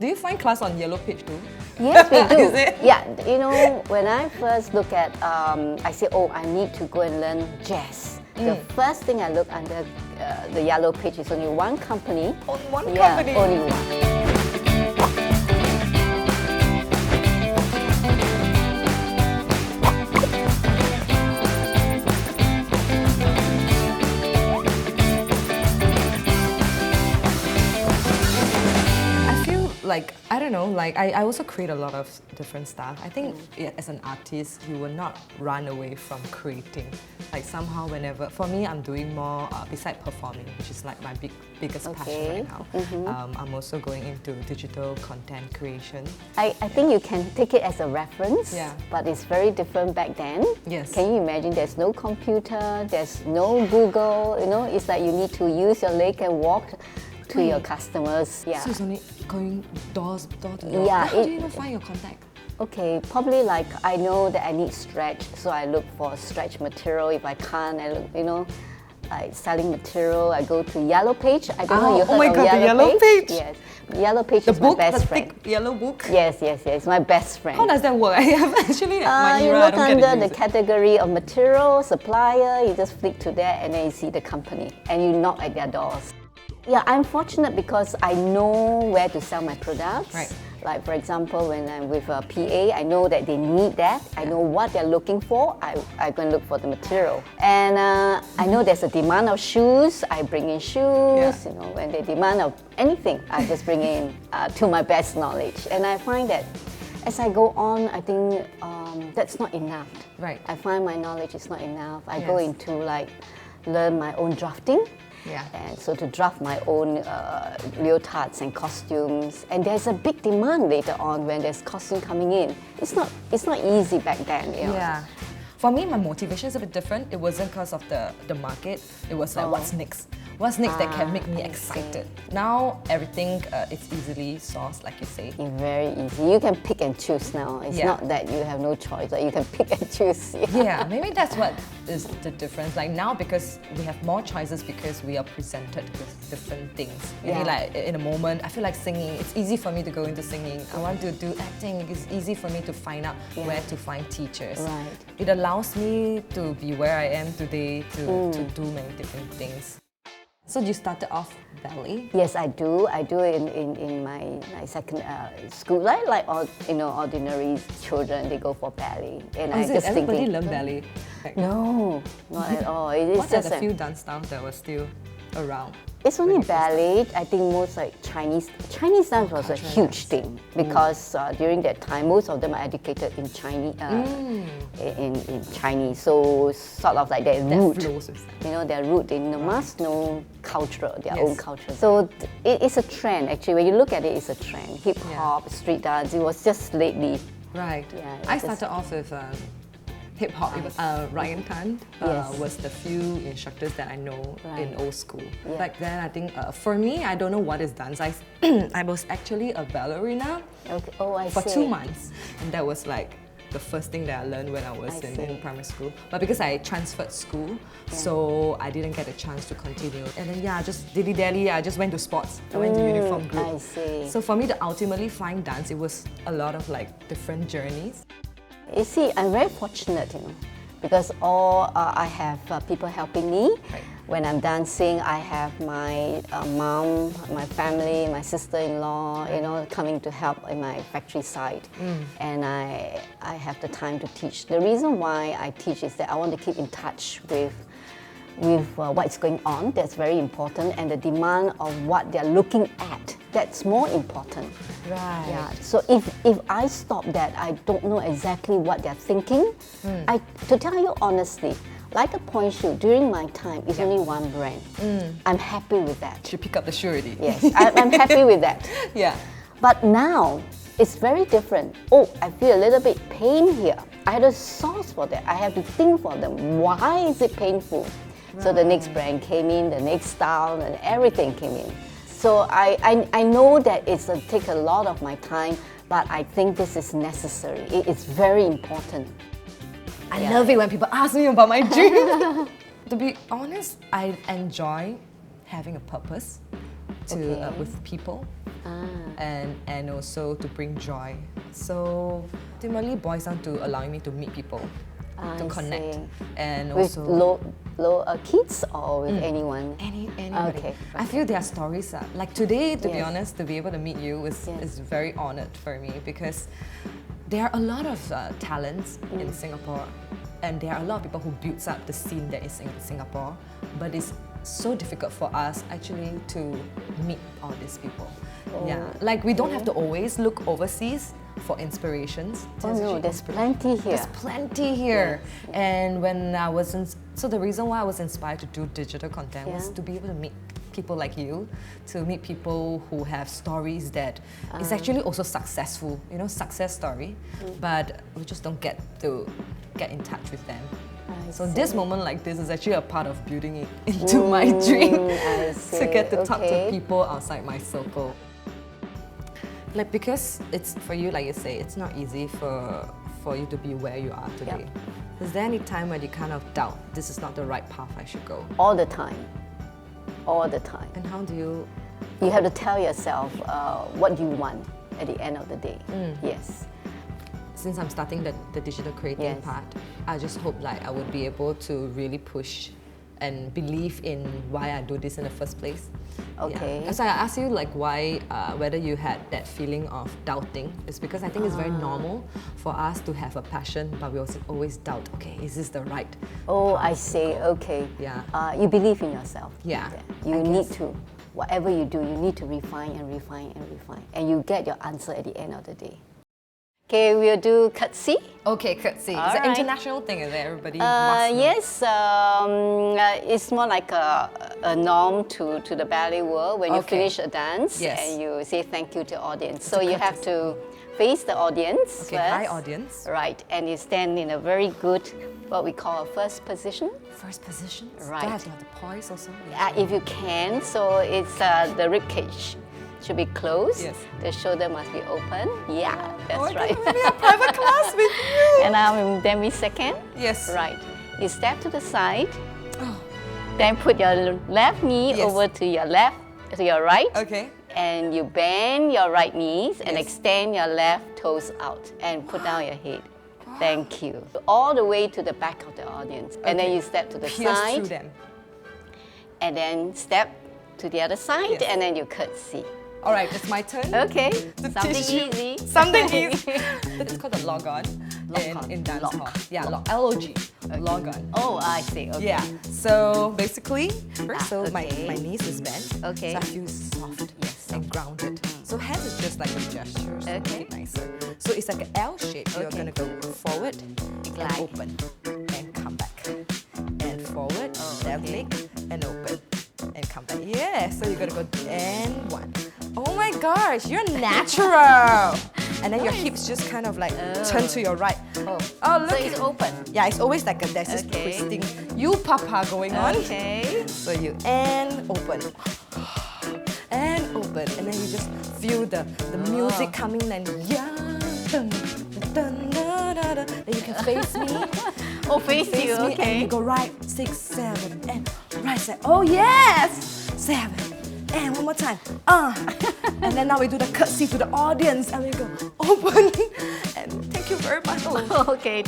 Do you find class on yellow page too? Yes, we do. Is it? Yeah, you know, when I first look at, I say, oh, I need to go and learn jazz. The first thing I look under the yellow page is only one company. On one Yeah, company? only one. Like, I don't know, like I also create a lot of different stuff. I think as an artist, you will not run away from creating. Like somehow whenever, for me, I'm doing more beside performing, which is like my biggest passion right now. I'm also going into digital content creation. I think you can take it as a reference, but it's very different back then. Yes. Can you imagine there's no computer, there's no Google, you know, it's like you need to use your leg and walk to your customers. Yeah. So it's only going door to door. Yeah. How do you even find your contact? Okay, probably like I know that I need stretch, so I look for stretch material. If I can't, I look, you know, like selling material, I go to Yellow Page. I don't know you heard oh my of God, the Yellow Page? Yes, Yellow Page The is book, my best the friend. thick yellow book? Yes, it's my best friend. How does that work? I have actually, my you era, look I don't get to under use the it. category of material, supplier, you just flick to that and then you see the company and you knock at their doors. Yeah, I'm fortunate because I know where to sell my products. Right. Like for example, when I'm with a PA, I know that they need that. I know what they're looking for. I go and look for the material. And I know there's a demand of shoes. I bring in shoes. You know, when they demand of anything, I just bring in to my best knowledge. And I find that as I go on, I think that's not enough. Right. I find my knowledge is not enough. I go into like learn my own drafting. Yeah. And so to draft my own leotards and costumes, and there's a big demand later on when there's costume coming in. It's not easy back then. You know? Yeah. For me, my motivation is a bit different. It wasn't because of the market. It was like, what's next? What's next that can make me excited? Now, everything it's easily sourced, like you say. It's very easy. You can pick and choose now. It's not that you have no choice. Like you can pick and choose. Yeah, maybe that's what is the difference. Like now, because we have more choices because we are presented with different things. Maybe like in a moment, I feel like singing. It's easy for me to go into singing. I want to do acting. It's easy for me to find out where to find teachers. Right. It allows me to be where I am today, to do many different things. So you started off ballet? Yes, I do. I do it in my second school, like you know, ordinary children. They go for ballet, and I just everybody thinking, learn ballet? Like, no, not at all. It's what are just the few dance styles that were still around? It's only ballet. I think most like Chinese dance was a huge thing because during that time, most of them are educated in Chinese, in Chinese. So sort of like their root, you know, their root. They must know culture, their own culture. So it's a trend actually. When you look at it, it's a trend. Hip hop, street dance. It was just lately. Right. Yeah, I started off with hip hop. Ryan Tan was the few instructors that I know in old school. Yeah. Back then, I think for me, I don't know what is dance. I was actually a ballerina for 2 months, and that was like the first thing that I learned when I was in primary school. But because I transferred school, so I didn't get a chance to continue. And then just dilly-dally, I just went to sports. I went to uniform group. I see. So for me to ultimately find dance, it was a lot of like different journeys. You see, I'm very fortunate, you know, because I have people helping me. Right. When I'm dancing, I have my mom, my family, my sister-in-law, you know, coming to help in my factory side. And I have the time to teach. The reason why I teach is that I want to keep in touch with what's going on. That's very important, and the demand of what they're looking at. That's more important. Right. Yeah. So if I stop that, I don't know exactly what they're thinking. To tell you honestly, like a point shoe, during my time, it's only one brand. I'm happy with that. You pick up the shoe already. Yes, I'm happy with that. Yeah. But now, it's very different. Oh, I feel a little bit pain here. I had a source for that. I have to think for them. Why is it painful? Right. So the next brand came in, the next style, and everything came in. So I know that it's take a lot of my time, but I think this is necessary. It's very important. I love it when people ask me about my dream. To be honest, I enjoy having a purpose with people. and also to bring joy. So ultimately boils down to allowing me to meet people, to connect, and with also kids or with anyone. Anybody. Okay. I feel their stories are like today. To be honest, to be able to meet you is very honored for me because there are a lot of talents in Singapore, and there are a lot of people who builds up the scene that is in Singapore, but it's so difficult for us actually to meet all these people. Yeah, like we don't have to always look overseas for inspirations. There's plenty here. There's plenty here. Yes. And when I was so the reason why I was inspired to do digital content was to be able to meet people like you, to meet people who have stories that is actually also successful, success story, but we just don't get in touch with them. So this moment like this is actually a part of building it into my dream to get to talk to people outside my circle. Like because it's for you, like you say, it's not easy for you to be where you are today. Is there any time when you kind of doubt this is not the right path I should go? All the time. All the time. And how do you? You have to tell yourself what you want at the end of the day. Yes. Since I'm starting the digital creating part, I just hope like I would be able to really push and believe in why I do this in the first place. Okay. Yeah. So I asked you like why, whether you had that feeling of doubting. It's because I think it's very normal for us to have a passion, but we also always doubt, okay, is this the right path I see, okay. Yeah. You believe in yourself. Yeah. You need to, whatever you do, you need to refine and refine and refine. And you get your answer at the end of the day. Okay, we'll do curtsy. Okay, curtsy. It's an international thing, is it? Everybody must know. Yes, it's more like a norm to the ballet world. When you finish a dance and you say thank you to the audience. So you have to face the audience first. Hi audience. Right, and you stand in a very good, what we call a first position. First position? Right. Do I have to have the poise also? If you can, so it's the rib cage should be closed. Yes. The shoulder must be open. Yeah, that's right. Maybe a private class with you. And I'm demisecond. Yes. Right. You step to the side. Then put your left knee over to your right. Okay. And you bend your right knees and extend your left toes out and put down your head. Thank you. All the way to the back of the audience. And then you step to the side. Through them. And then step to the other side and then you curtsy. All right, it's my turn. Okay, something easy. Something easy. It's called a log on in dance hall. Yeah, L-O-G, log on. Oh, I see, okay. Yeah, so basically, first, my knees is bent. Okay. So I feel soft and grounded. So hands is just like a gesture, so make it nicer. So it's like an L shape. You're gonna go forward and open and come back. And forward, left leg and open and come back. Yeah, so you're gonna go and one. Oh my gosh, you're natural! And then your hips just kind of like turn to your right. Oh, look. So it's open. Yeah, it's always like there's this twisting you papa going on. Okay. So you and open. And open. And then you just feel the music coming and dun, dun, da, da, da. Then you can face me. Face you, okay. And you go right, 6, 7, and right side. Oh yes! 7. And one more time. And then now we do the curtsy to the audience and we go open. And thank you very much. Okay,